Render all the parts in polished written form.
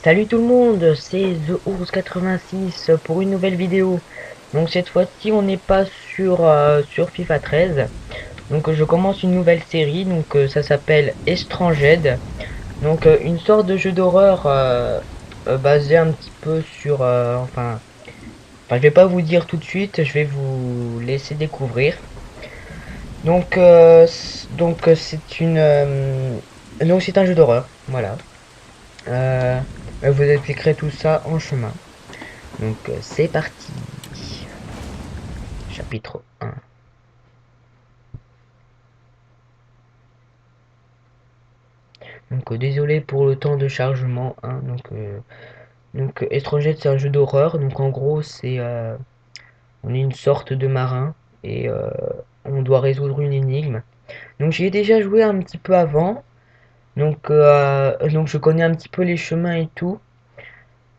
Salut tout le monde, c'est TheOurs86 pour une nouvelle vidéo. Donc cette fois-ci on n'est pas sur FIFA 13. Donc je commence une nouvelle série, donc ça s'appelle Estranged. Donc une sorte de jeu d'horreur basé un petit peu sur... enfin je vais pas vous dire tout de suite, je vais vous laisser découvrir. Donc c'est un jeu d'horreur, voilà. Euh, je vous expliquerai tout ça en chemin. Donc c'est parti. Chapitre 1. Donc désolé pour le temps de chargement. Hein, donc Estranged c'est un jeu d'horreur. Donc en gros on est une sorte de marin et on doit résoudre une énigme. Donc j'y ai déjà joué un petit peu avant. Donc je connais un petit peu les chemins et tout.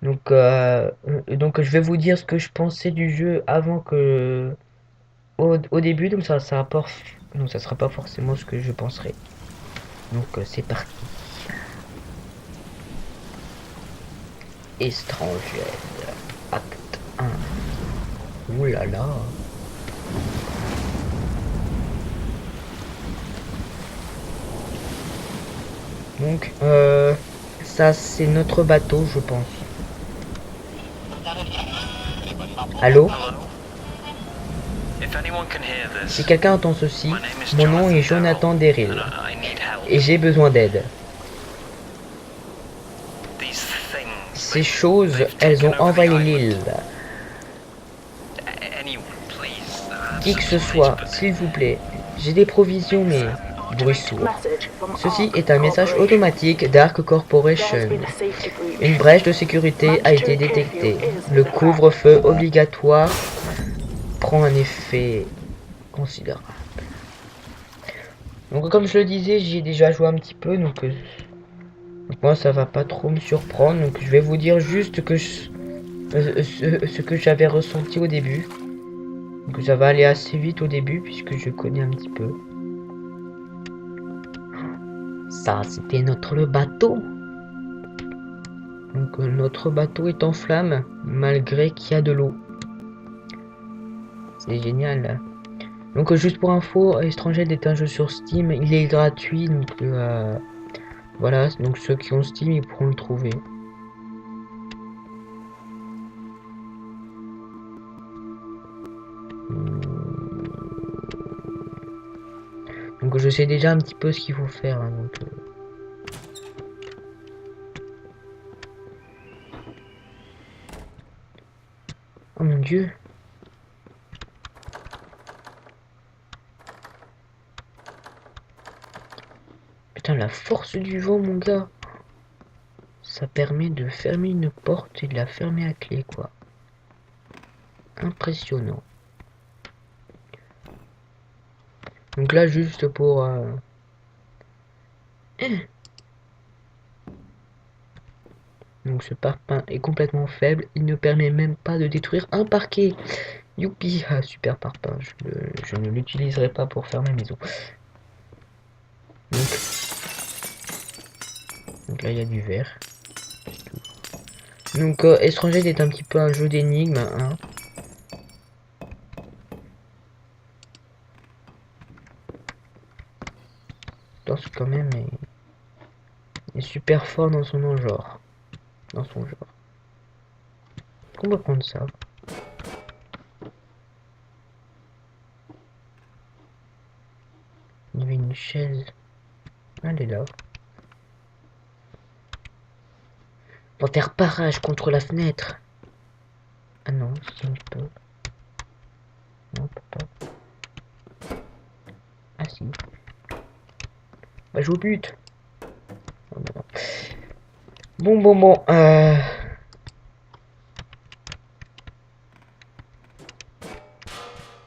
Donc je vais vous dire ce que je pensais du jeu avant que au début. Donc ça sera pas forcément ce que je penserai. Donc c'est parti. Estranged, acte 1. Ouh là là. Donc, ça c'est notre bateau, je pense. Allô? Si quelqu'un entend ceci, mon nom est Jonathan Derrill et j'ai besoin d'aide. Ces choses, elles ont envahi l'île. Qui que ce soit, s'il vous plaît, j'ai des provisions mais bruit sourd. Ceci est un message automatique d'Ark Corporation. Une brèche de sécurité a été détectée. Le couvre-feu obligatoire prend un effet considérable. Donc comme je le disais, j'y ai déjà joué un petit peu, donc moi ça va pas trop me surprendre. Donc je vais vous dire juste ce que j'avais ressenti au début. Donc ça va aller assez vite au début puisque je connais un petit peu. Ça, c'était le bateau. Donc notre bateau est en flammes malgré qu'il y a de l'eau. C'est génial. Donc juste pour info, Estranged est un jeu sur Steam, il est gratuit, donc voilà, donc ceux qui ont Steam ils pourront le trouver. Donc je sais déjà un petit peu ce qu'il faut faire. Hein, Oh mon dieu. Putain, la force du vent, mon gars. Ça permet de fermer une porte et de la fermer à clé, quoi. Impressionnant. Donc là, juste pour... Donc ce parpaing est complètement faible. Il ne permet même pas de détruire un parquet. Youpi, ah, super parpaing. Je ne l'utiliserai pas pour faire ma maison. Donc là, il y a du verre. Donc Estranged est un petit peu un jeu d'énigmes. Hein. Parce quand même est super fort dans son genre. Dans son genre. On va prendre ça. Il y avait une chaise. Elle est là. On va faire barrage contre la fenêtre. Ah non, si on peut. Non, on peut pas. Ah si. Bah je au but. Oh, non. Bon.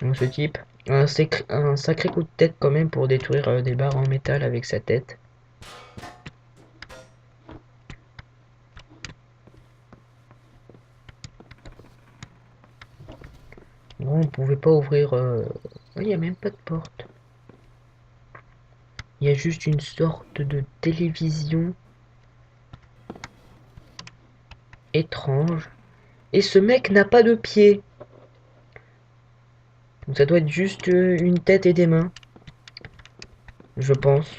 Donc ce type. Un sacré coup de tête quand même pour détruire des barres en métal avec sa tête. Bon, on pouvait pas ouvrir... Il n'y a même pas de porte. Il y a juste une sorte de télévision. étrange. Et ce mec n'a pas de pied. Donc ça doit être juste une tête et des mains. Je pense.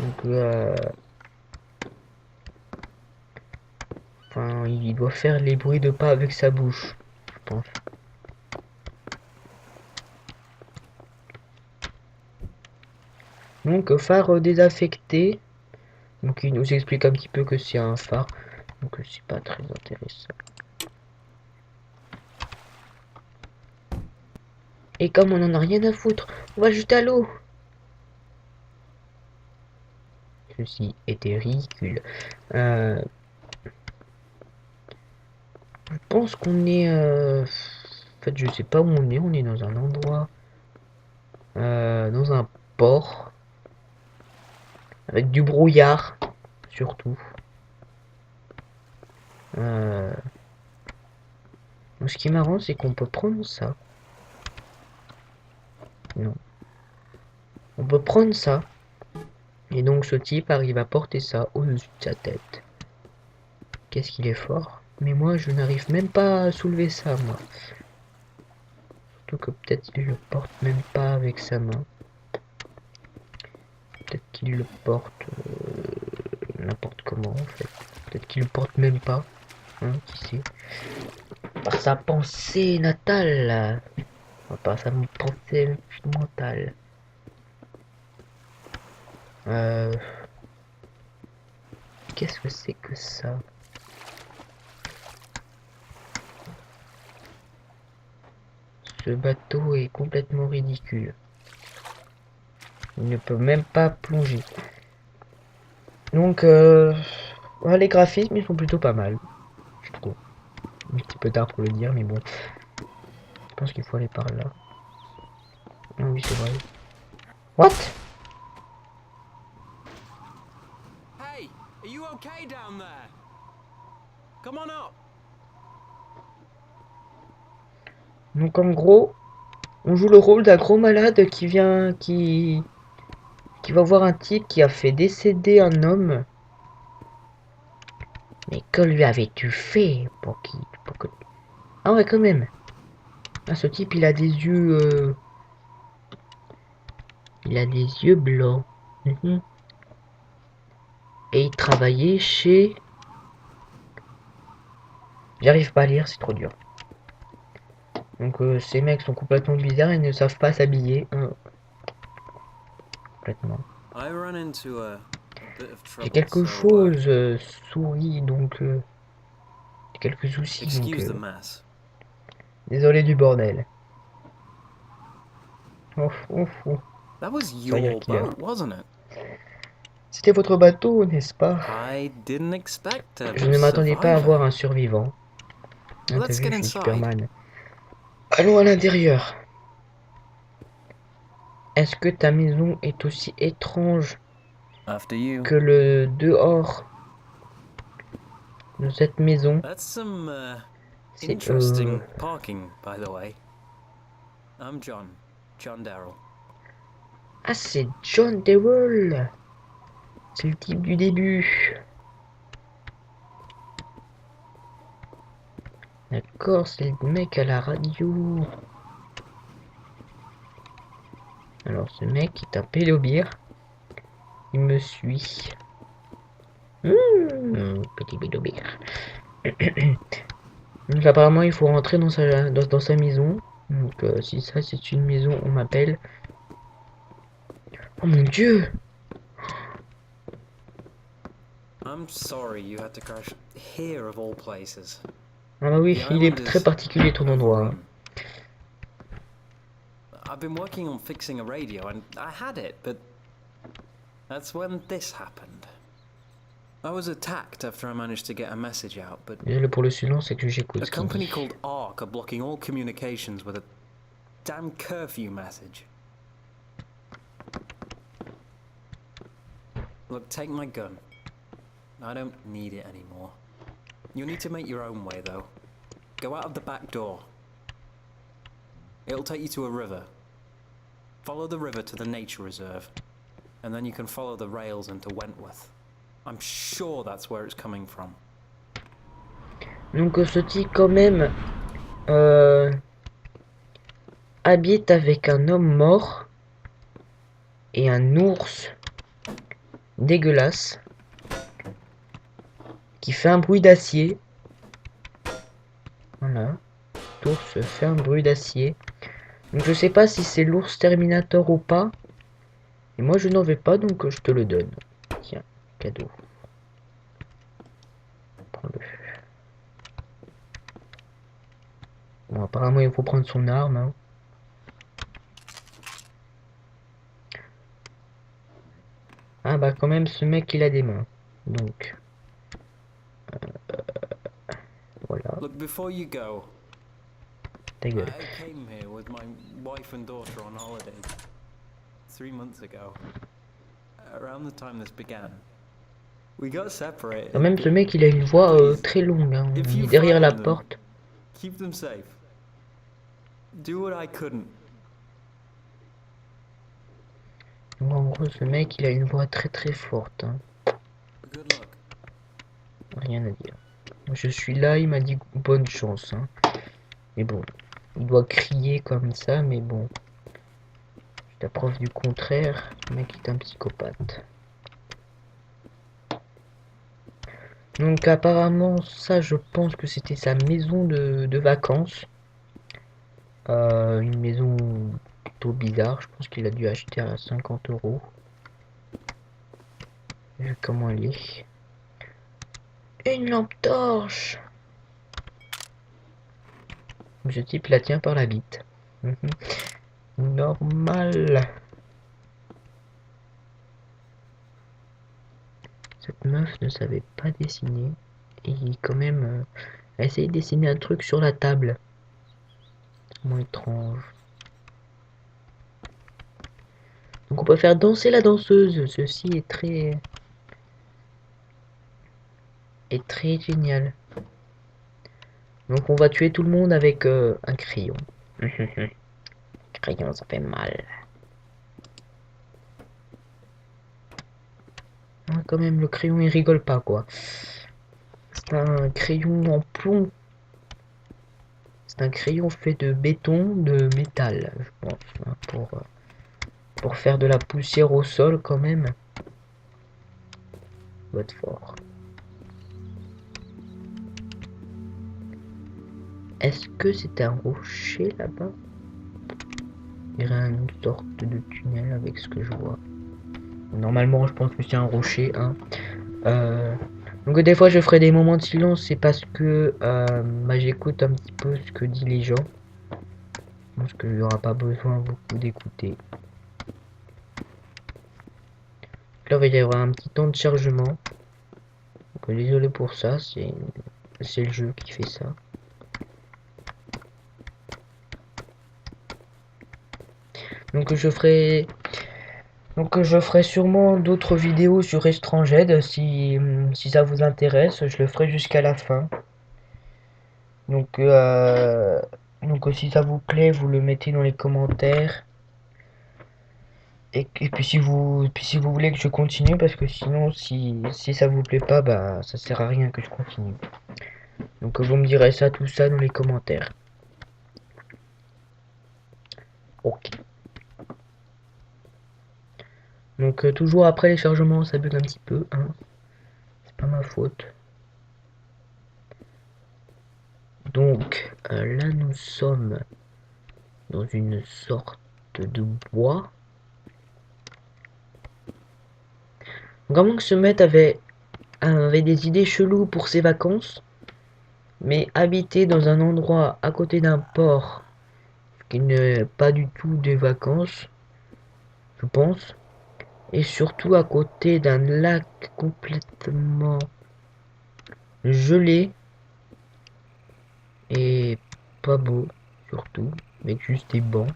Donc enfin, il doit faire les bruits de pas avec sa bouche, je pense. Donc phare désaffecté. Donc il nous explique un petit peu que c'est un phare. Donc c'est pas très intéressant. Et comme on en a rien à foutre, on va juste à l'eau. Ceci était ridicule. Je pense qu'on est... En fait, je sais pas où on est. On est dans un endroit... dans un port. Avec du brouillard. Surtout. Ce qui est marrant, c'est qu'on peut prendre ça. Non. On peut prendre ça. Et donc ce type arrive à porter ça au-dessus de sa tête. Qu'est-ce qu'il est fort. Mais moi, je n'arrive même pas à soulever ça, moi. Surtout que peut-être qu'il le porte même pas avec sa main. Peut-être qu'il le porte n'importe comment, en fait. Peut-être qu'il le porte même pas. Hein, qui sait. Par sa pensée natale. Enfin, par sa pensée mentale. Qu'est-ce que c'est que ça? Ce bateau est complètement ridicule. Il ne peut même pas plonger. Donc, ouais, les graphismes, ils sont plutôt pas mal, je trouve. Un petit peu tard pour le dire, mais bon. Je pense qu'il faut aller par là. Ah oui, c'est vrai. What? Hey, are you okay down there? Come on up. Donc, en gros, on joue le rôle d'un gros malade qui vient, qui va voir un type qui a fait décéder un homme. Mais que lui avais-tu fait pour que... Ah ouais, quand même. Ah, ce type, il a des yeux... il a des yeux blancs. Mhm. Et il travaillait chez... J'arrive pas à lire, c'est trop dur. Donc ces mecs sont complètement bizarres et ne savent pas s'habiller. Complètement. J'ai quelque chose, souris, donc... quelques soucis, donc... désolé du bordel. Ouf, ouf, ouf. That was Serial your killer. boat, wasn't it? C'était votre bateau, n'est-ce pas? I didn't expect a Je ne m'attendais pas à survivor. voir un survivant. Ah, t'as Let's vu, get je suis inside. Superman. Allons à l'intérieur. Est-ce que ta maison est aussi étrange After you. que le dehors de cette maison? That's some C'est interesting parking, by the way. I'm John Darrell. Ah, c'est John Dewell. C'est le type du début. D'accord, c'est le mec à la radio. Alors, ce mec est un pédobire. Il me suit. Petit pédobire. Donc, apparemment, il faut rentrer dans sa maison. Donc, si ça, c'est une maison, on m'appelle. Oh mon dieu! I'm sorry you had to crash here of all places. Ah bah oui, The il est island très is particulier ton endroit. overrun. I've been working on fixing a radio and I had it, but that's when this happened. I was attacked after I managed to get a message out, but Désolé pour le silence, c'est que j'écoute a ce qu'il company dit. called ARC are blocking all communications with a damn curfew message. Look, take my gun. I don't need it anymore. You'll need to make your own way, though. Go out of the back door. It'll take you to a river. Follow the river to the nature reserve, and then you can follow the rails into Wentworth. I'm sure that's where it's coming from. Donc ce type quand même habite avec un homme mort et un ours dégueulasse qui fait un bruit d'acier. Voilà, l'ours fait un bruit d'acier. Donc je sais pas si c'est l'ours Terminator ou pas. Et moi je n'en vais pas, donc je te le donne. Tiens, cadeau. Prends-le. Bon, apparemment il faut prendre son arme. Hein. Ah bah quand même ce mec il a des mains. Donc voilà, Look, before you go, ta gueule. I came here with my wife and daughter on holiday 3 months ago, around the time this began. We got separated. Quand même ce mec il a une voix très longue. Hein. If Il you est derrière la find them, porte. keep them safe. Do what I couldn't. Donc en gros ce mec il a une voix très forte. Hein. Good luck. Rien à dire. Je suis là, il m'a dit bonne chance. Hein. Mais bon, il doit crier comme ça, mais bon. La preuve du contraire, le mec est un psychopathe. Donc apparemment, ça je pense que c'était sa maison de vacances. Une maison plutôt bizarre, je pense qu'il a dû acheter à 50 €. Vu comment elle est. Une lampe torche. Ce type la tient par la bite. Normal. Cette meuf ne savait pas dessiner. Et quand même, a essayé de dessiner un truc sur la table. Moins étrange. Donc on peut faire danser la danseuse. Ceci est très génial. Donc on va tuer tout le monde avec un crayon. Crayon, ça fait mal. Ah, quand même, le crayon il rigole pas quoi. C'est un crayon en plomb. C'est un crayon fait de béton, de métal, je pense, hein, pour faire de la poussière au sol quand même. Doit être fort. Est-ce que c'est un rocher là-bas? Il y aurait une sorte de tunnel avec ce que je vois. Normalement, je pense que c'est un rocher. Hein. Donc des fois, je ferai des moments de silence. C'est parce que bah, j'écoute un petit peu ce que disent les gens. Parce qu'il n'y aura pas besoin beaucoup d'écouter. Là, il va y avoir un petit temps de chargement. Donc, désolé pour ça. C'est le jeu qui fait ça. Donc je ferai sûrement d'autres vidéos sur Estranged si ça vous intéresse, je le ferai jusqu'à la fin. Donc si ça vous plaît, vous le mettez dans les commentaires. Et puis si vous voulez que je continue, parce que sinon si ça vous plaît pas, bah ça sert à rien que je continue. Donc vous me direz ça, tout ça dans les commentaires. Ok. Donc toujours après les chargements, ça bug un petit peu, hein. C'est pas ma faute. Donc là nous sommes dans une sorte de bois. Vraiment que ce mec avait des idées cheloues pour ses vacances, mais habiter dans un endroit à côté d'un port qui n'est pas du tout des vacances, je pense, et surtout à côté d'un lac complètement gelé et pas beau surtout, avec juste des bancs.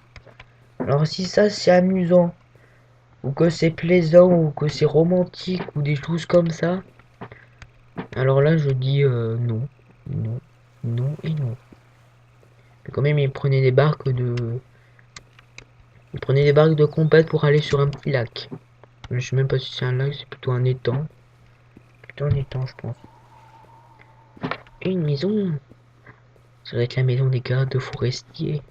Alors si ça c'est amusant, ou que c'est plaisant, ou que c'est romantique, ou des choses comme ça, alors là je dis non, non, non et non. Mais quand même il prenait des barques compète pour aller sur un petit lac. Je sais même pas si c'est un lac, c'est plutôt un étang. en étang, je pense. Et une maison. Ça doit être la maison des gardes forestiers.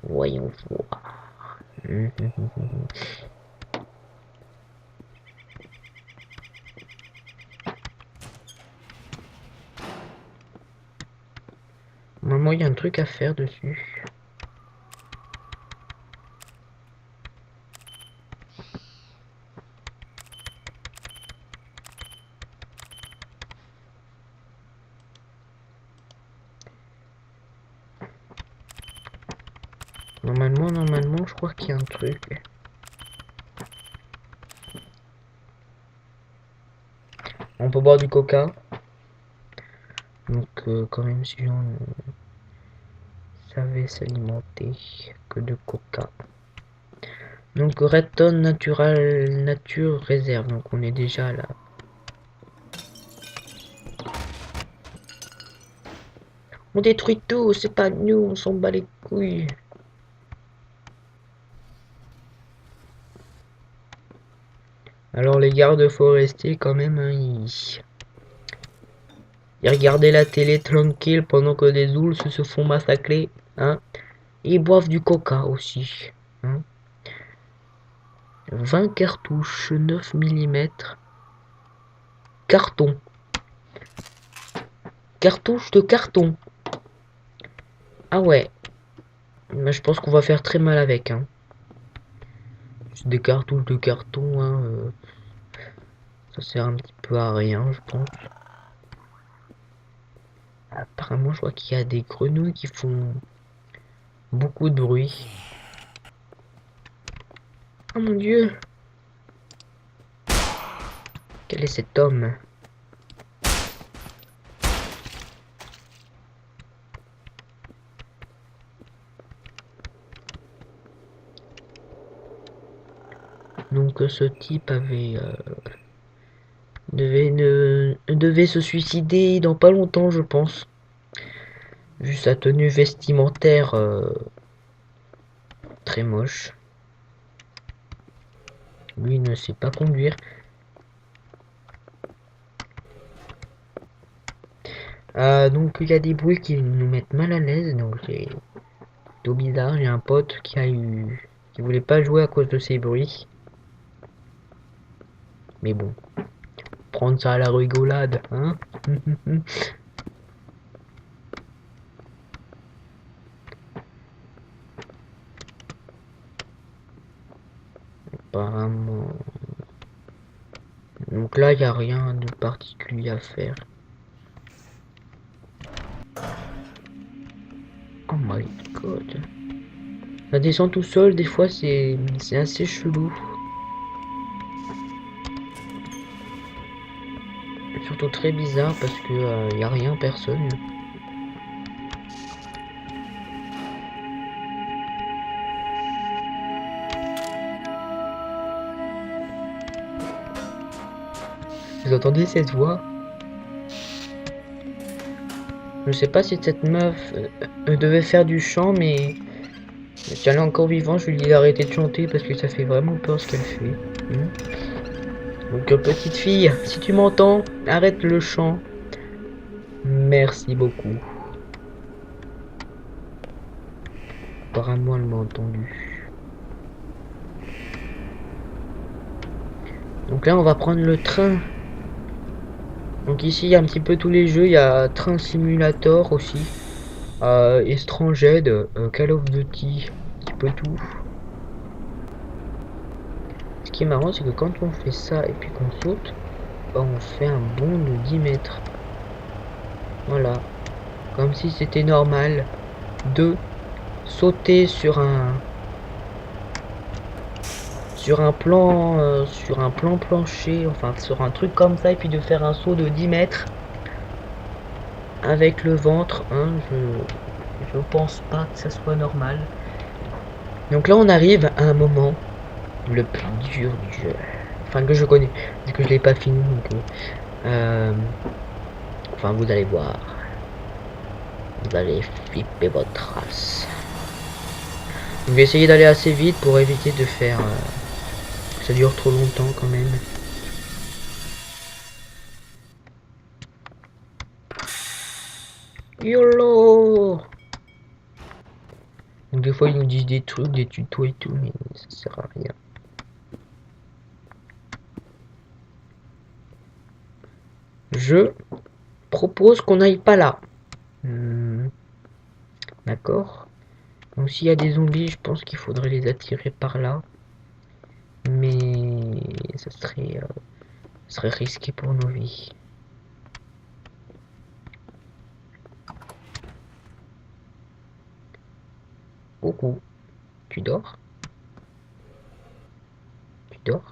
Voyons voir. Maman, il y a un truc à faire dessus. Normalement, je crois qu'il y a un truc. On peut boire du coca. Donc, quand même, si on savait s'alimenter que de coca. Donc, Redstone Natural Nature Réserve. Donc, on est déjà là. On détruit tout, c'est pas nous, on s'en bat les couilles. Alors les gardes forestiers quand même, hein, ils regardaient la télé tranquille pendant que des ours se font massacrer, hein. Ils boivent du coca aussi, hein. 20 cartouches, 9 mm. Carton. Cartouche de carton. Ah ouais. Mais je pense qu'on va faire très mal avec, hein. C'est des cartouches de carton, hein. Ça sert un petit peu à rien, je pense. Apparemment, je vois qu'il y a des grenouilles qui font beaucoup de bruit. Oh mon dieu! Quel est cet homme? Donc ce type devait se suicider dans pas longtemps, je pense. Vu sa tenue vestimentaire très moche. Lui ne sait pas conduire. Donc il y a des bruits qui nous mettent mal à l'aise, donc c'est plutôt bizarre. J'ai un pote qui voulait pas jouer à cause de ces bruits. Mais bon, prendre ça à la rigolade, hein. Apparemment. Donc là, il n'y a rien de particulier à faire. Oh my god. Ça descend tout seul, des fois c'est assez chelou. Surtout très bizarre parce que y a rien, personne. Vous entendez cette voix? Je sais pas si cette meuf devait faire du chant, mais si elle est encore vivante, je lui dis d'arrêter de chanter parce que ça fait vraiment peur ce qu'elle fait. Donc petite fille, si tu m'entends, arrête le chant. Merci beaucoup. Apparemment elle m'a entendu. Donc là on va prendre le train. Donc ici il y a un petit peu tous les jeux, il y a Train Simulator aussi. Estranged, Call of Duty, un petit peu tout. Ce qui est marrant c'est que quand on fait ça et puis qu'on saute, bah, on fait un bond de 10 mètres. Voilà. Comme si c'était normal de sauter sur un plan plancher, enfin sur un truc comme ça, et puis de faire un saut de 10 mètres avec le ventre, hein. Je pense pas que ça soit normal. Donc là on arrive à un moment le plus dur du jeu, enfin que je connais parce que je l'ai pas fini, donc enfin vous allez voir, vous allez flipper votre race. Je vais essayer d'aller assez vite pour éviter de faire ça dure trop longtemps quand même. YOLO. Donc des fois ils nous disent des trucs, des tutos et tout, mais ça sert à rien. Je propose qu'on n'aille pas là. D'accord. Donc s'il y a des zombies, je pense qu'il faudrait les attirer par là. Mais ça serait risqué pour nos vies. Coucou. Tu dors? Tu dors?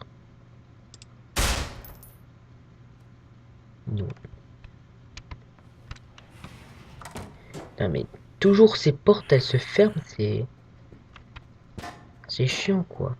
Non. Non mais toujours ces portes elles se ferment, c'est chiant quoi.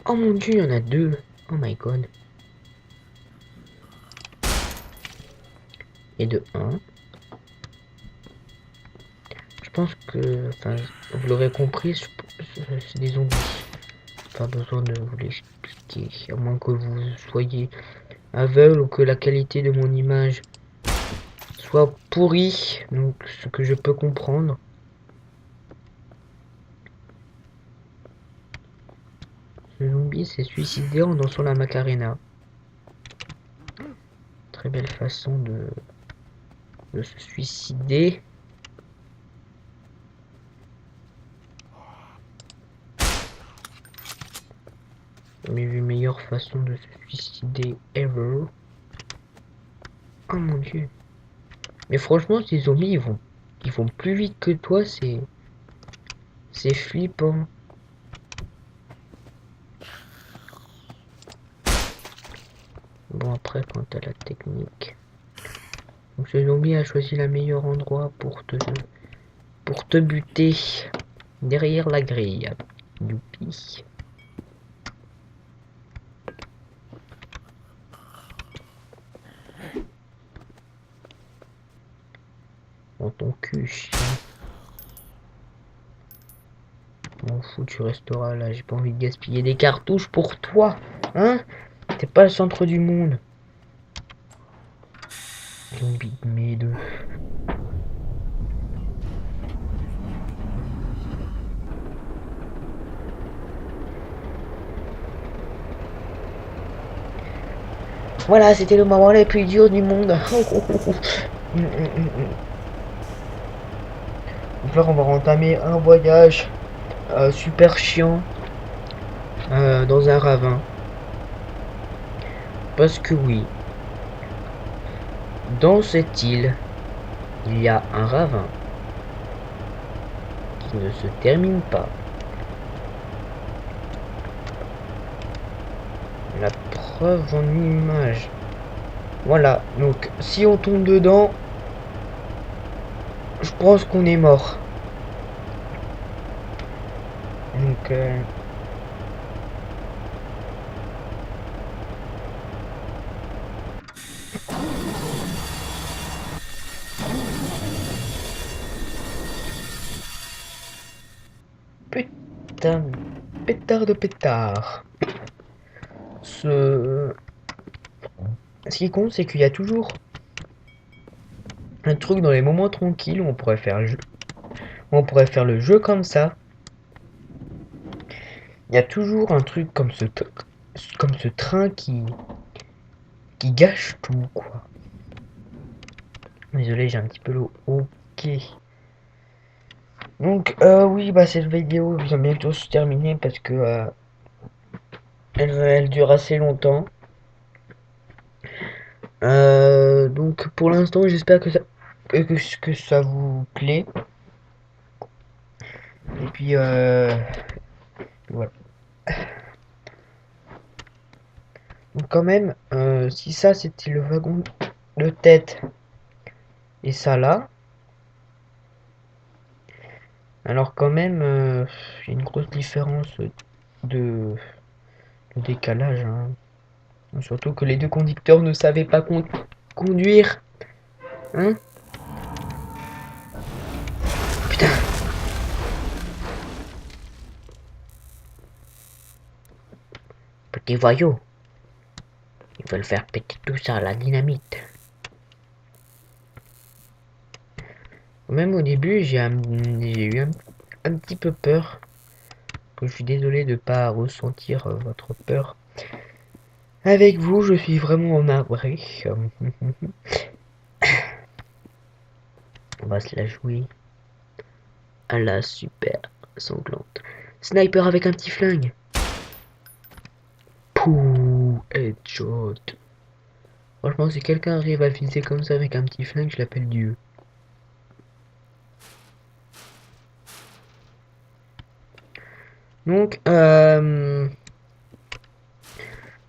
Oh mon dieu, il y en a deux. Oh my god. Et de un. Je pense que, enfin, vous l'aurez compris, c'est des zombies. Pas besoin de vous l'expliquer, à moins que vous soyez aveugle ou que la qualité de mon image soit pourrie, donc ce que je peux comprendre. Ce zombie s'est suicidé en dansant la Macarena. Très belle façon de se suicider. Mais vu meilleure façon de se suicider ever. Oh mon dieu. Mais franchement, ces zombies, ils vont plus vite que toi, c'est flippant. Bon, après, quant à la technique. Donc, ce zombie a choisi le meilleur endroit pour te buter derrière la grille. Youpi. Dans ton cul, chien. M'en fous, tu resteras là. J'ai pas envie de gaspiller des cartouches pour toi. Hein? T'es pas le centre du monde. Zombie de mes deux. Voilà, c'était le moment le plus dur du monde. Donc on va entamer un voyage super chiant dans un ravin. Parce que oui, dans cette île, il y a un ravin qui ne se termine pas. La preuve en image. Voilà, donc si on tombe dedans, je pense qu'on est mort. Donc putain, pétard de pétard. Ce qui compte, c'est qu'il y a toujours un truc dans les moments tranquilles où on pourrait faire le jeu comme ça. Il y a toujours un truc comme ce train qui gâche tout quoi. Désolé, j'ai un petit peu l'eau. Ok. Donc oui, bah cette vidéo va bientôt se terminer parce que elle dure assez longtemps. Donc pour l'instant, j'espère que ça vous plaît. Et puis voilà. Donc quand même, si ça c'était le wagon de tête et ça là, alors quand même, il y a une grosse différence de, de décalage. Hein. Surtout que les deux conducteurs ne savaient pas conduire. Hein? Putain. Petit voyou. Ils veulent faire péter tout ça à la dynamite. Même au début, j'ai eu un petit peu peur. Je suis désolé de ne pas ressentir votre peur. Avec vous, je suis vraiment navré. On va se la jouer à la super sanglante. Sniper avec un petit flingue. Pouh, headshot. Franchement, si quelqu'un arrive à viser comme ça avec un petit flingue, je l'appelle Dieu. Donc, je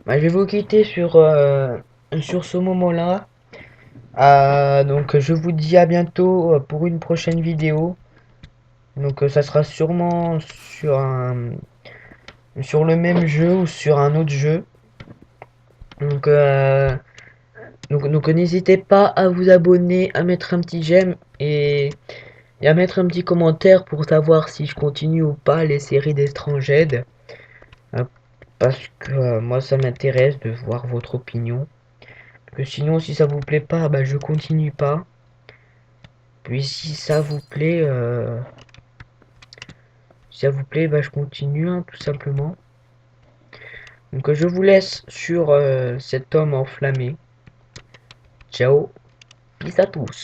vais vous quitter sur ce moment-là. Donc, je vous dis à bientôt pour une prochaine vidéo. Donc, ça sera sûrement sur le même jeu ou sur un autre jeu. Donc, n'hésitez pas à vous abonner, à mettre un petit j'aime et à mettre un petit commentaire pour savoir si je continue ou pas les séries d'Estranged. Parce que moi ça m'intéresse de voir votre opinion. Que sinon si ça vous plaît pas, je continue pas. Puis si ça vous plaît, je continue hein, tout simplement. Donc je vous laisse sur cet homme enflammé. Ciao, peace à tous.